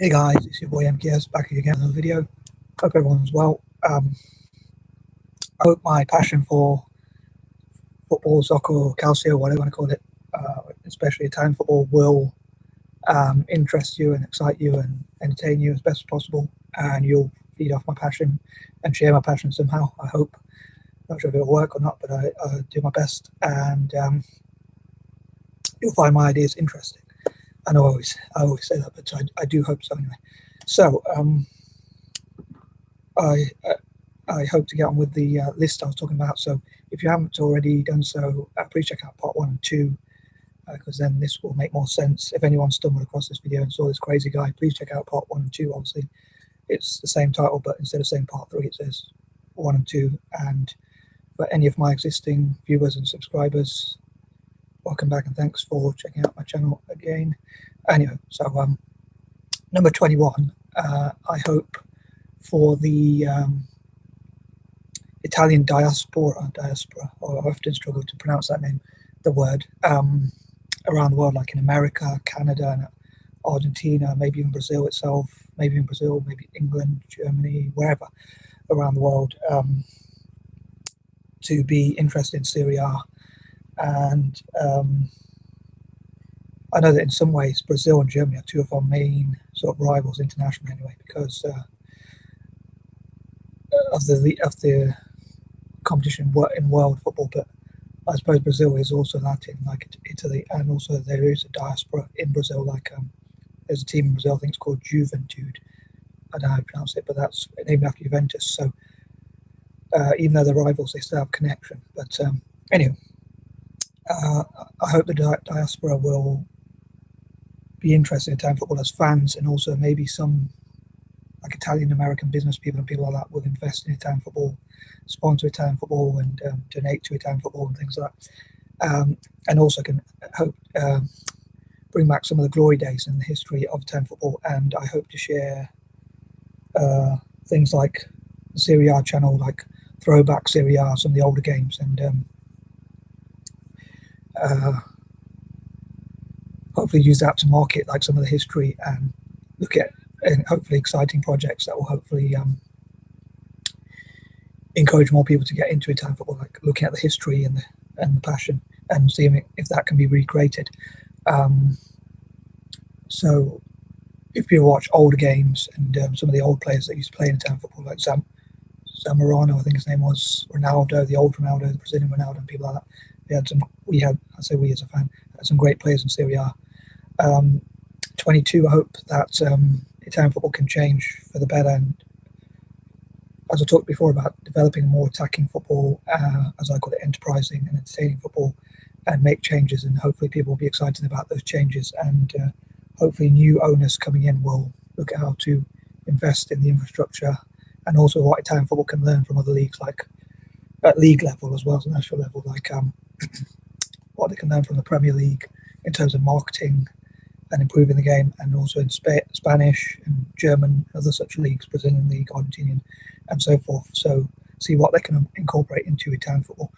Hey guys, it's your boy MKS back again with another video. Hope everyone's well. I hope my passion for football, soccer, or calcio, whatever you want to call it, especially Italian football, will interest you and excite you and entertain you as best as possible, and you'll feed off my passion and share my passion somehow. I hope. Not sure if it'll work or not, but I do my best, and you'll find my ideas interesting. I know I always say that, but I do hope so anyway. So I hope to get on with the list I was talking about. So if you haven't already done so, please check out part 1 and 2, because then this will make more sense. If anyone stumbled across this video and saw this crazy guy, please check out part 1 and 2. Obviously, it's the same title, but instead of saying part 3, it says 1 and 2. And for any of my existing viewers and subscribers, welcome back and thanks for checking out my channel again. Anyway, so number 21, I hope for the Italian diaspora, or I often struggle to pronounce that name, the word, around the world, like in America, Canada, and Argentina, maybe even Brazil itself, maybe in Brazil, maybe England, Germany, wherever around the world, to be interested in Serie A. And I know that in some ways Brazil and Germany are two of our main sort of rivals internationally anyway, because of the competition in world football. But I suppose Brazil is also Latin, like Italy, and also there is a diaspora in Brazil. Like there's a team in Brazil, I think it's called Juventude. I don't know how to pronounce it, but that's named after Juventus. So even though they're rivals, they still have connection. But anyway, I hope the diaspora will be interested in Italian football as fans, and also maybe some like Italian American business people and people like that will invest in Italian football, sponsor Italian football, and donate to Italian football and things like that. And also can hope bring back some of the glory days in the history of Italian football. And I hope to share things like the Serie A channel, like throwback Serie A, some of the older games, and hopefully use that to market like some of the history and look at hopefully exciting projects that will hopefully encourage more people to get into Italian football, like looking at the history and the passion, and seeing if that can be recreated. So if people watch older games and some of the old players that used to play in Italian football, like Zamorano, I think his name was, Ronaldo, the old Ronaldo, the Brazilian Ronaldo, and people like that. We as a fan, had some great players in Serie A. 22, I hope that Italian football can change for the better, and as I talked before about developing more attacking football, as I call it, enterprising and entertaining football, and make changes, and hopefully people will be excited about those changes, and hopefully new owners coming in will look at how to invest in the infrastructure, and also what Italian football can learn from other leagues, like at league level as well as national level, like what they can learn from the Premier League in terms of marketing and improving the game, and also in Spanish and German, other such leagues, Brazilian league, Argentinian, and so forth. So see what they can incorporate into Italian football.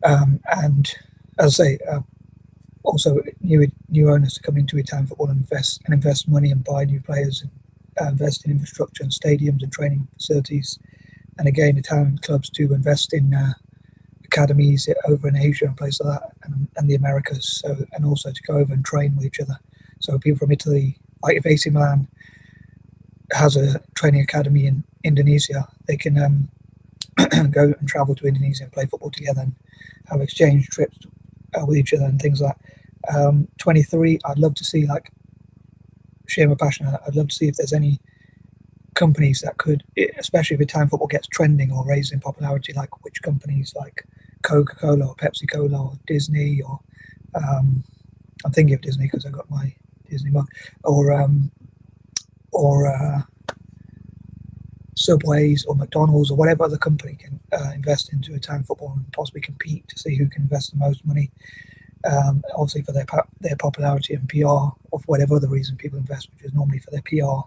And as I say, also new owners to come into Italian football and invest money and buy new players, and invest in infrastructure and stadiums and training facilities. And again, Italian clubs to invest in academies over in Asia and places like that, and the Americas. So, and also to go over and train with each other. So people from Italy, like if AC Milan has a training academy in Indonesia, they can go and travel to Indonesia and play football together and have exchange trips with each other and things like that. 23, I'd love to see, like, share my passion. I'd love to see if there's any companies that could, especially if Italian football gets trending or raised in popularity, like which companies, like Coca-Cola or Pepsi-Cola or Disney, or I'm thinking of Disney because I got my Disney mug, or Subways or McDonald's or whatever other company can invest into Italian football and possibly compete to see who can invest the most money. Obviously for their popularity and PR, or for whatever other reason people invest, which is normally for their PR.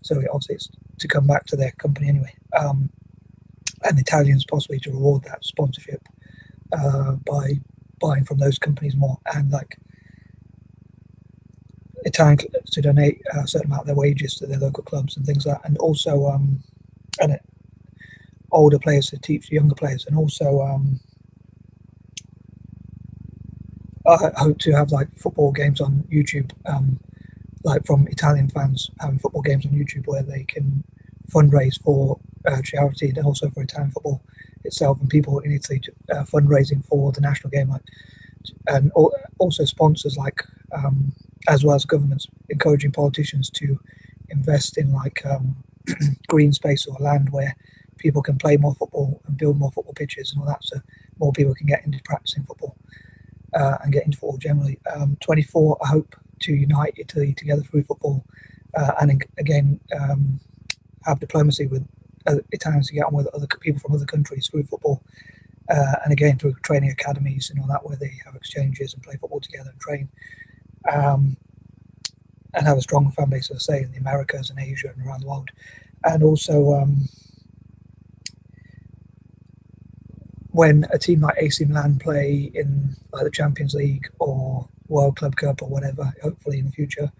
So obviously it's to come back to their company anyway. And Italians possibly to reward that sponsorship by buying from those companies more, and like Italian clubs to donate a certain amount of their wages to their local clubs and things like that, and also and older players to teach younger players, and also I hope to have like football games on YouTube, like from Italian fans having football games on YouTube where they can fundraise for charity and also for Italian football itself, and people in Italy fundraising for the national game, like, and also sponsors like as well as governments encouraging politicians to invest in like green space or land where people can play more football and build more football pitches and all that, so more people can get into practicing football and get into football generally. 24, I hope to unite Italy together through football and again have diplomacy with Italians to get on with other people from other countries through football, and again through training academies and all that, where they have exchanges and play football together and train, and have a strong fan base, as I say, in the Americas and Asia and around the world. And also when a team like AC Milan play in like the Champions League or World Club Cup or whatever, hopefully in the future,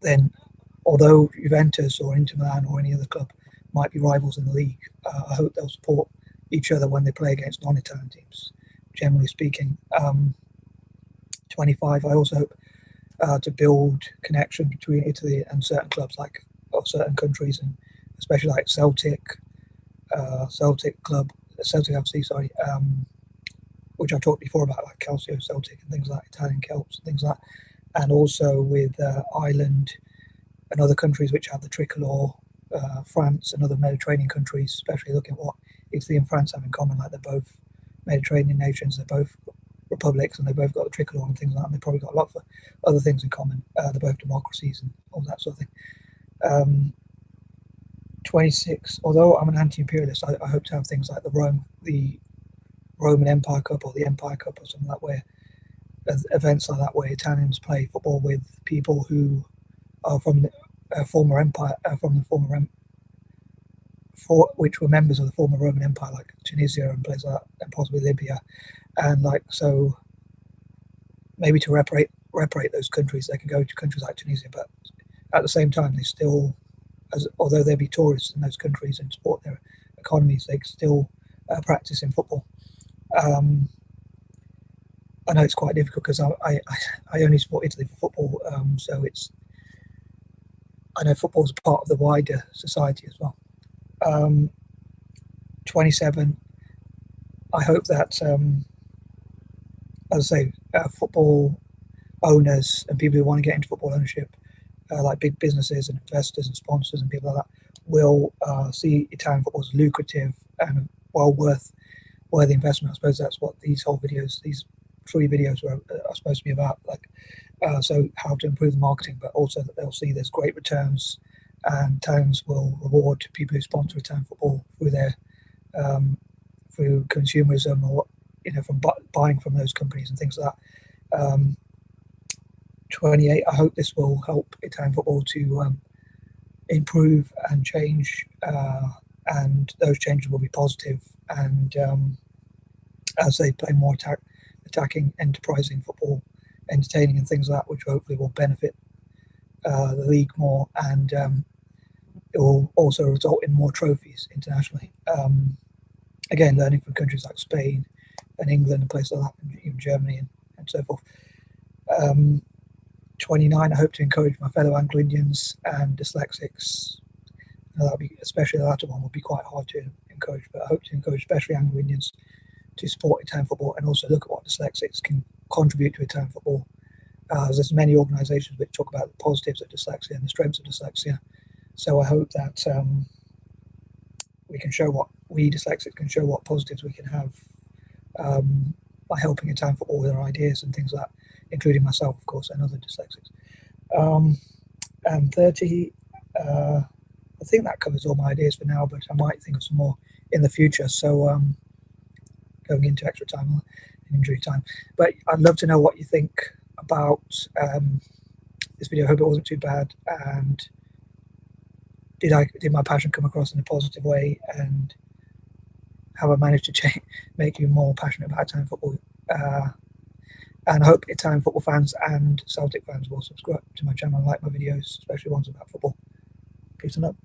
then although Juventus or Inter Milan or any other club might be rivals in the league, I hope they'll support each other when they play against non-Italian teams, generally speaking. 25, I also hope to build connection between Italy and certain clubs, like, or certain countries, and especially like Celtic Club, Celtic FC, sorry, which I talked before about, like Calcio Celtic and things like Italian Celts and things like that, and also with Ireland and other countries which have the tricolour, France and other Mediterranean countries, especially looking at what Italy and France have in common, like they're both Mediterranean nations, they're both republics, and they both got the tricolour and things like that, and they've probably got a lot of other things in common. They're both democracies and all that sort of thing. 26, although I'm an anti-imperialist, I hope to have things like the Roman Empire Cup or the Empire Cup or something like that, where events like that where Italians play football with people who are from the former empire, which were members of the former Roman Empire, like Tunisia and places like that, and possibly Libya, and like, so maybe to reparate those countries, they can go to countries like Tunisia, but at the same time they still, although they be tourists in those countries and support their economies, they can still practice in football. I know it's quite difficult because I only support Italy for football, so I know football is part of the wider society as well. 27, I hope that, as I say, football owners and people who want to get into football ownership, like big businesses and investors and sponsors and people like that, will see Italian football as lucrative and well worth the investment. I suppose that's what these 3 videos are supposed to be about. Like, so how to improve the marketing, but also that they'll see there's great returns, and towns will reward people who sponsor Italian football through their through consumerism, or from buying from those companies and things like that. 28, I hope this will help Italian football to improve and change, and those changes will be positive, and as they play more attacking, enterprising football, entertaining and things like that, which hopefully will benefit the league more, and it will also result in more trophies internationally. Again, learning from countries like Spain and England and places like that, and even Germany and so forth. 29, I hope to encourage my fellow Anglo-Indians and dyslexics. That'll be, especially the latter one, will be quite hard to encourage, but I hope to encourage especially Anglo-Indians to support Italian football and also look at what dyslexics can contribute to Italian football. There's many organisations which talk about the positives of dyslexia and the strengths of dyslexia. So I hope that we dyslexics can show what positives we can have by helping Italian football with our ideas and things like that, including myself, of course, and other dyslexics. And 30, I think that covers all my ideas for now, but I might think of some more in the future. So going into extra time, injury time. But I'd love to know what you think about this video. I hope it wasn't too bad, and did my passion come across in a positive way, and have I managed to make you more passionate about Italian football? And I hope Italian football fans and Celtic fans will subscribe to my channel and like my videos, especially ones about football. Peace and love.